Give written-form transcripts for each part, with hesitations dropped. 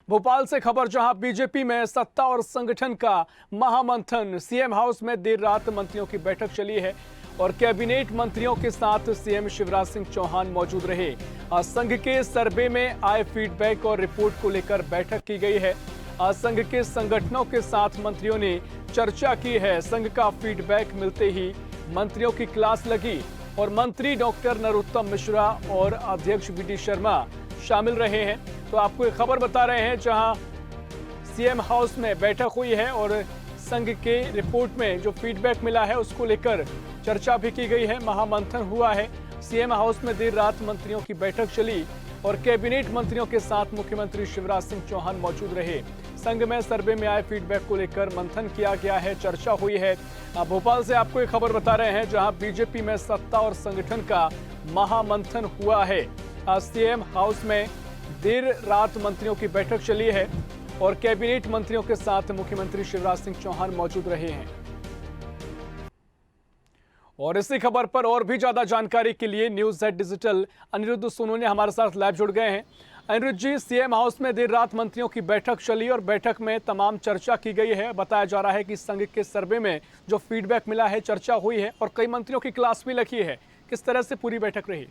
भोपाल से खबर, जहां बीजेपी में सत्ता और संगठन का महामंथन। सीएम हाउस में देर रात मंत्रियों की बैठक चली है और कैबिनेट मंत्रियों के साथ सीएम शिवराज सिंह चौहान मौजूद रहे। संघ के सर्वे में आए फीडबैक और रिपोर्ट को लेकर बैठक की गई है। संघ के संगठनों के साथ मंत्रियों ने चर्चा की है। संघ का फीडबैक मिलते ही मंत्रियों की क्लास लगी और मंत्री डॉक्टर नरोत्तम मिश्रा और अध्यक्ष वी डी शर्मा शामिल रहे हैं। तो आपको एक खबर बता रहे हैं, जहां सीएम हाउस में बैठक हुई है और संघ के रिपोर्ट में जो फीडबैक मिला है उसको लेकर चर्चा भी की गई है, महामंथन हुआ है। सीएम हाउस में देर रात मंत्रियों की बैठक चली और कैबिनेट मंत्रियों के साथ मुख्यमंत्री शिवराज सिंह चौहान मौजूद रहे। संघ में सर्वे में आए फीडबैक को लेकर मंथन किया गया है, चर्चा हुई है। भोपाल से आपको एक खबर बता रहे हैं, जहां बीजेपी में सत्ता और संगठन का महामंथन हुआ है। सीएम हाउस में देर रात मंत्रियों की बैठक चली है और कैबिनेट मंत्रियों के साथ मुख्यमंत्री शिवराज सिंह चौहान मौजूद रहे हैं। और इसी खबर पर और भी ज्यादा जानकारी के लिए news Z digital Aniruddh Sonone हमारे साथ लाइव जुड़ गए हैं। अनिरुद्ध जी, सीएम हाउस में देर रात मंत्रियों की बैठक चली और बैठक में तमाम चर्चा की गई है। बताया जा रहा है कि संघ के सर्वे में जो फीडबैक मिला है, चर्चा हुई है और कई मंत्रियों की क्लास भी लगी है। किस तरह से पूरी बैठक रही?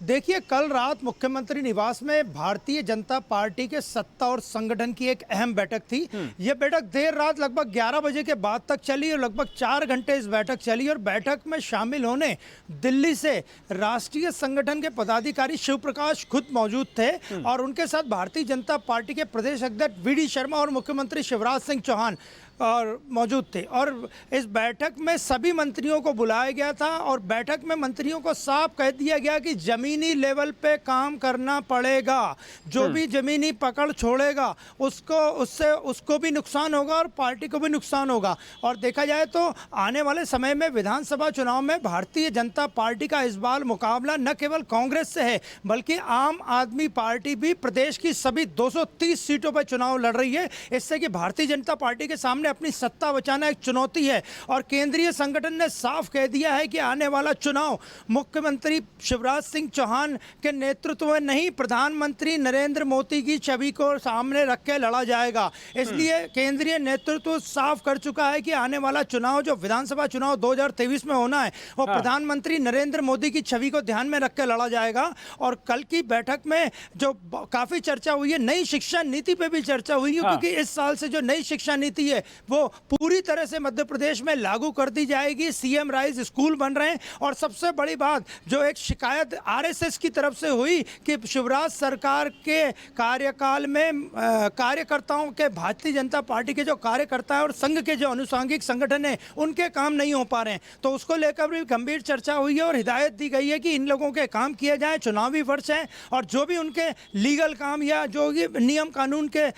देखिए, कल रात मुख्यमंत्री निवास में भारतीय जनता पार्टी के सत्ता और संगठन की एक अहम बैठक थी। यह बैठक देर रात लगभग 11 बजे के बाद तक चली और लगभग 4 घंटे इस बैठक चली। और बैठक में शामिल होने दिल्ली से राष्ट्रीय संगठन के पदाधिकारी शिव प्रकाश खुद मौजूद थे और उनके साथ भारतीय जनता पार्टी के प्रदेश अध्यक्ष वी डी शर्मा और मुख्यमंत्री शिवराज सिंह चौहान और मौजूद थे। और इस बैठक में सभी मंत्रियों को बुलाया गया था और बैठक में मंत्रियों को साफ कह दिया गया कि जमीनी लेवल पे काम करना पड़ेगा। जो भी जमीनी पकड़ छोड़ेगा उसको भी नुकसान होगा और पार्टी को भी नुकसान होगा। और देखा जाए तो आने वाले समय में विधानसभा चुनाव में भारतीय जनता पार्टी का इस बार मुकाबला न केवल कांग्रेस से है, बल्कि आम आदमी पार्टी भी प्रदेश की सभी 230 सीटों पर चुनाव लड़ रही है। इससे कि भारतीय जनता पार्टी के सामने अपनी सत्ता बचाना एक चुनौती है। और केंद्रीय संगठन ने साफ कह दिया है कि आने वाला चुनाव मुख्यमंत्री शिवराज सिंह चौहान के नेतृत्व में नहीं, प्रधानमंत्री नरेंद्र मोदी की छवि को सामने रख के लड़ा जाएगा। इसलिए केंद्रीय नेतृत्व साफ कर चुका है कि आने वाला चुनाव जो विधानसभा चुनाव 2023 में होना है वो प्रधानमंत्री नरेंद्र मोदी की छवि को ध्यान में रख के लड़ा जाएगा। और कल की बैठक में जो काफी चर्चा हुई है, नई शिक्षा नीति पे भी चर्चा हुई है, क्योंकि इस साल से जो नई शिक्षा नीति है वो पूरी तरह से मध्य प्रदेश में लागू कर दी जाएगी। सीएम राइज स्कूल बन रहे हैं। और सबसे बड़ी बात, जो एक शिकायत आरएसएस की तरफ से हुई कि शिवराज सरकार के कार्यकाल में कार्यकर्ताओं के, भारतीय जनता पार्टी के जो कार्यकर्ता है और संघ के जो अनुषंगिक संगठन है उनके काम नहीं हो पा रहे हैं, तो उसको लेकर भी गंभीर चर्चा हुई है और हिदायत दी गई है कि इन लोगों के काम किए जाए। चुनावी वर्ष है और जो भी उनके लीगल काम या जो नियम कानून के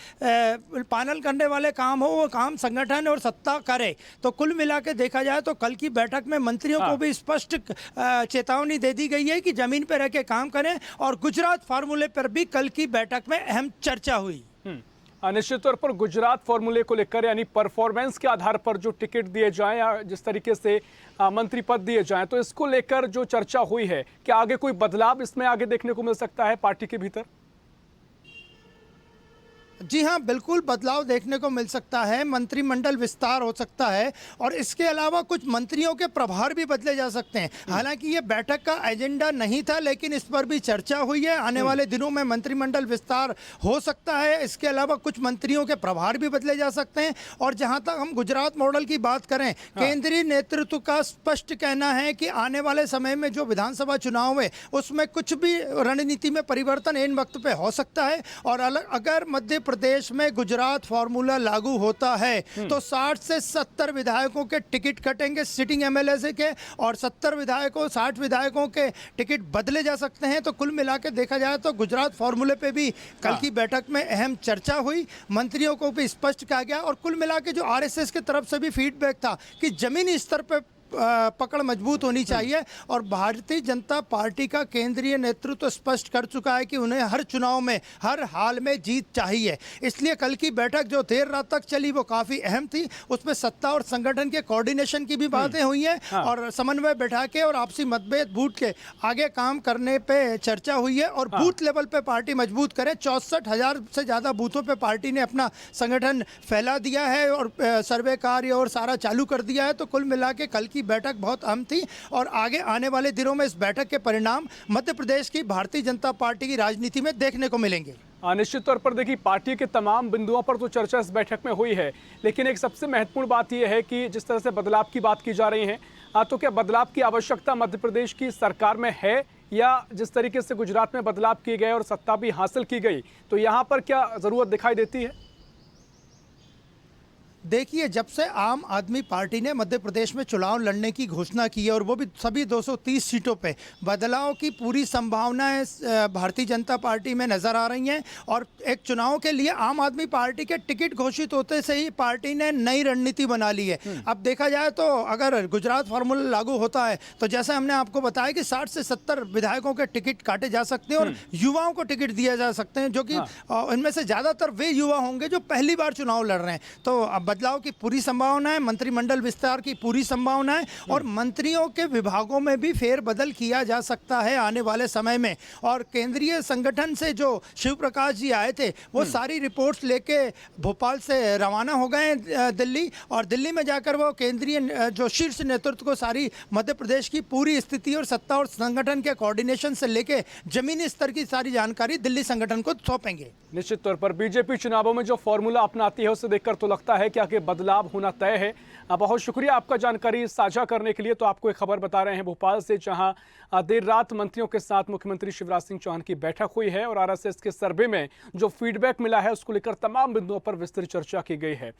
पालन करने वाले काम हो वो काम संगठन और सत्ता करे। तो कुल मिला के देखा जाए तो कल की बैठक में मंत्रियों को भी स्पष्ट चेतावनी दे दी गई है कि जमीन पर रह के काम करें। और गुजरात फार्मूले पर भी कल की बैठक में अहम चर्चा हुई। निश्चित तौर पर गुजरात फॉर्मूले को लेकर, यानी परफॉर्मेंस के आधार पर जो टिकट दिए जाएं या जिस तरीके से मंत्री पद दिए जाएं, तो इसको लेकर जो चर्चा हुई है, क्या आगे कोई बदलाव इसमें आगे देखने को मिल सकता है पार्टी के भीतर? जी हाँ, बिल्कुल बदलाव देखने को मिल सकता है। मंत्रिमंडल विस्तार हो सकता है और इसके अलावा कुछ मंत्रियों के प्रभार भी बदले जा सकते हैं। हालांकि ये बैठक का एजेंडा नहीं था, लेकिन इस पर भी चर्चा हुई है। आने वाले दिनों में मंत्रिमंडल विस्तार हो सकता है। इसके अलावा कुछ मंत्रियों के प्रभार भी बदले जा सकते हैं। और जहां तक हम गुजरात मॉडल की बात करें, केंद्रीय नेतृत्व का स्पष्ट कहना है कि आने वाले समय में जो विधानसभा चुनाव है उसमें कुछ भी रणनीति में परिवर्तन इन वक्त पे हो सकता है। और अगर मध्य प्रदेश में गुजरात फॉर्मूला लागू होता है तो 60 से 70 विधायकों के टिकट कटेंगे सिटिंग एमएलए से के, और 60 विधायकों के टिकट बदले जा सकते हैं। तो कुल मिला के देखा जाए तो गुजरात फॉर्मूले पे भी कल की बैठक में अहम चर्चा हुई। मंत्रियों को भी स्पष्ट कहा गया और कुल मिला के जो आरएसएस की तरफ से भी फीडबैक था कि जमीनी स्तर पर पकड़ मजबूत होनी चाहिए। और भारतीय जनता पार्टी का केंद्रीय नेतृत्व स्पष्ट कर चुका है कि उन्हें हर चुनाव में हर हाल में जीत चाहिए। इसलिए कल की बैठक जो देर रात तक चली वो काफ़ी अहम थी। उसमें सत्ता और संगठन के कोऑर्डिनेशन की भी बातें हुई हैं और समन्वय बैठा के और आपसी मतभेद बूथ के आगे काम करने पे चर्चा हुई है। और बूथ लेवल पे पार्टी मजबूत करे, 64,000 से ज़्यादा बूथों पे पार्टी ने अपना संगठन फैला दिया है और सर्वे कार्य और सारा चालू कर दिया है। तो कुल मिला के कल की बैठक बहुत अहम थी और आगे आने वाले दिनों में इस बैठक के परिणाम मध्य प्रदेश की भारतीय जनता पार्टी की राजनीति में देखने को मिलेंगे। निश्चित तौर पर देखिए, पार्टी के तमाम बिंदुओं पर तो चर्चा इस बैठक में हुई है, लेकिन एक सबसे महत्वपूर्ण बात यह है कि जिस तरह से बदलाव की बात की जा रही है, तो क्या बदलाव की आवश्यकता मध्य प्रदेश की सरकार में है, या जिस तरीके से गुजरात में बदलाव किए गए और सत्ता भी हासिल की गई, तो यहाँ पर क्या जरूरत दिखाई देती है? देखिए, जब से आम आदमी पार्टी ने मध्य प्रदेश में चुनाव लड़ने की घोषणा की है और वो भी सभी 230 सीटों पे, बदलाव की पूरी संभावनाएं भारतीय जनता पार्टी में नज़र आ रही हैं। और एक चुनाव के लिए आम आदमी पार्टी के टिकट घोषित होते से ही पार्टी ने नई रणनीति बना ली है। अब देखा जाए तो अगर गुजरात फार्मूला लागू होता है तो जैसे हमने आपको बताया कि 60 से 70 विधायकों के टिकट काटे जा सकते हैं और युवाओं को टिकट दिए जा सकते हैं, जो कि इनमें से ज़्यादातर वे युवा होंगे जो पहली बार चुनाव लड़ रहे हैं। तो अब बदलाव की पूरी संभावना है, मंत्रिमंडल विस्तार की पूरी संभावना है और मंत्रियों के विभागों में भी फेरबदल किया जा सकता है आने वाले समय में। और केंद्रीय संगठन से जो शिव प्रकाश जी आए थे वो सारी रिपोर्ट्स लेके भोपाल से रवाना हो गए दिल्ली, और दिल्ली में जाकर वो केंद्रीय जो शीर्ष नेतृत्व को सारी मध्य प्रदेश की पूरी स्थिति और सत्ता और संगठन के कोऑर्डिनेशन से लेके जमीनी स्तर की सारी जानकारी दिल्ली संगठन को सौंपेंगे। निश्चित तौर पर बीजेपी चुनावों में जो फॉर्मूला अपनाती है उसे देखकर तो लगता है कि आगे बदलाव होना तय है। बहुत शुक्रिया आपका जानकारी साझा करने के लिए। तो आपको एक खबर बता रहे हैं भोपाल से, जहां देर रात मंत्रियों के साथ मुख्यमंत्री शिवराज सिंह चौहान की बैठक हुई है और आरएसएस के सर्वे में जो फीडबैक मिला है उसको लेकर तमाम बिंदुओं पर विस्तृत चर्चा की गई है।